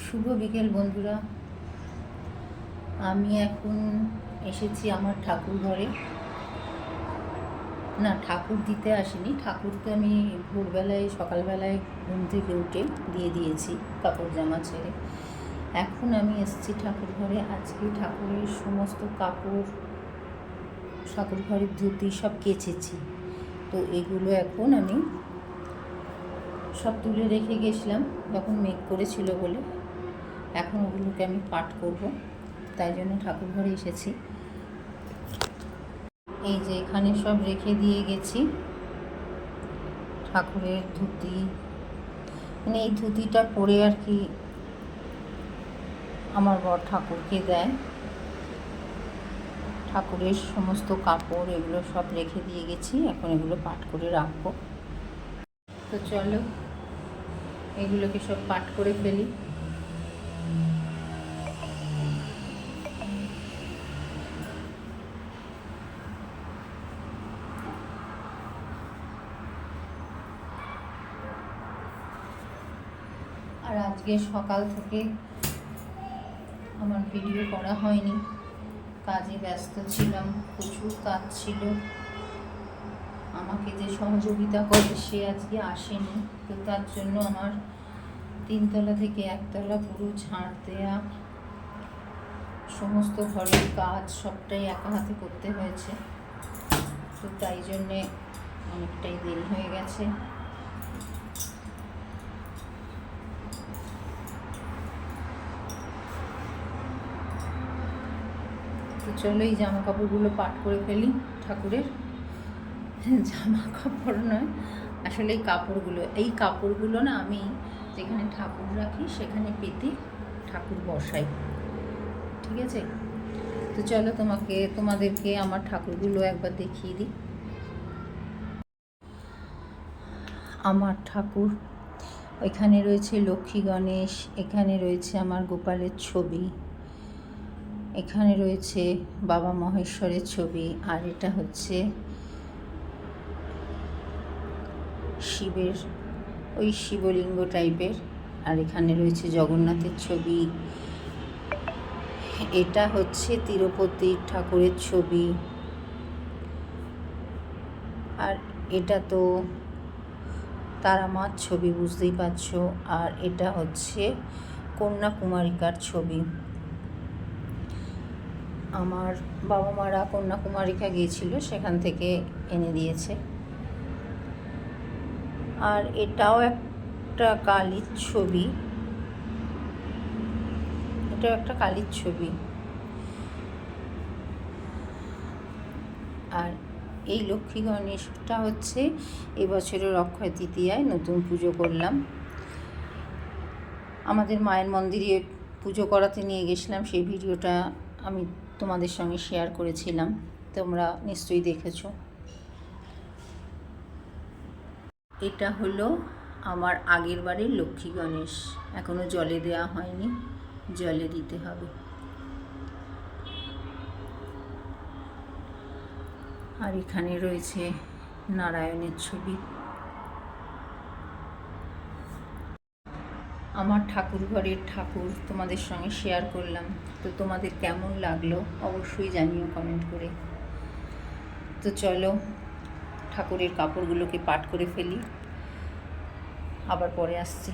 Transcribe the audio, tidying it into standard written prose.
শুভ বিকেল বন্ধুরা। আমি এখন এসেছি আমার ঠাকুর ঘরে। না, ঠাকুর দিতে আসিনি, ঠাকুরকে আমি ভোরবেলায় সকালবেলায় ঘুম থেকে উঠে দিয়ে দিয়েছি কাপড় জামা ছেড়ে। এখন আমি এসেছি ঠাকুর ঘরে। আজকে ঠাকুরের সমস্ত কাপড়, ঠাকুর ঘরের ধুতি সব কেচেছি। তো এগুলো এখন আমি সব তুলে রেখে গেছিলাম যখন মেঘ করেছিল বলে। এখন ওগুলোকে আমি পাঠ করব, তাই জন্য ঠাকুর ঘরে এসেছি। এই যে এখানে সব রেখে দিয়ে গেছি ঠাকুরের ধুতি, মানে এই ধুতিটা পরে আর কি আমার বর ঠাকুরকে দেয়। ঠাকুরের সমস্ত কাপড় এগুলো সব রেখে দিয়ে গেছি, এখন এগুলো পাঠ করে রাখবো। তো চলো এগুলোকে সব পাঠ করে ফেলি। আর আজকে সকাল থেকে আমার ভিডিও করা হয়নি, কাজে ব্যস্ত ছিলাম, প্রচুর কাজ ছিল। আমাকে যে সহযোগিতা করে সে আজকে আসেনি, তো তার জন্য আমার 3 তলা থেকে 1 তলা পুরো ঝাড় দেয়া, সমস্ত ঘরের কাজ সবটাই একা হাতে করতে হয়েছে। তো তাই জন্যে অনেকটাই দেরি হয়ে গেছে। তো চলো এই জামা কাপড়গুলো পাঠ করে ফেলি ঠাকুরের। জামা কাপড় নয়, আসলে এই কাপড়গুলো না আমি যেখানে ঠাকুর রাখি সেখানে পেতে ঠাকুর বসাই, ঠিক আছে? তো চলো তোমাদেরকে আমার ঠাকুরগুলো একবার দেখিয়ে দিই। আমার ঠাকুর এখানে রয়েছে লক্ষ্মী গণেশ, এখানে রয়েছে আমার গোপালের ছবি, এখানে রয়েছে বাবা মহেশ্বরের ছবি, আর এটা হচ্ছে শিবের ওই শিবলিঙ্গ টাইপের, আর এখানে রয়েছে জগন্নাথের ছবি, এটা হচ্ছে তিরুপতি ঠাকুরের ছবি, আর এটা তো তারা মার ছবি, বুঝতেই পারছো। আর এটা হচ্ছে কন্যাকুমারিকার ছবি। আমার বাবা মারা কন্যাকুমারিকা গিয়েছিল, সেখান থেকে এনে দিয়েছে। আর এটাও একটা কালীর ছবি, এটাও একটা কালীর ছবি। আর এই লক্ষ্মী গণেশটা হচ্ছে এবছরের অক্ষয় তৃতীয়ায় নতুন পুজো করলাম। আমাদের মায়ের মন্দিরে পুজো করাতে নিয়ে গেছিলাম, সেই ভিডিওটা আমি তোমাদের সঙ্গে শেয়ার করেছিলাম, তোমরা নিশ্চয়ই দেখেছো। এটা হলো আমার আগের বারের লক্ষ্মী গণেশ, এখনও জলে দেওয়া হয়নি, জলে দিতে হবে। আর এখানে রয়েছে নারায়ণের ছবি। আমার ঠাকুর ঘরের ঠাকুর তোমাদের সঙ্গে শেয়ার করলাম, তো তোমাদের কেমন লাগলো অবশ্যই জানিও কমেন্ট করে। তো চলো ঠাকুরের কাপড়গুলোকে পাঠ করে ফেলি, আবার পরে আসছি।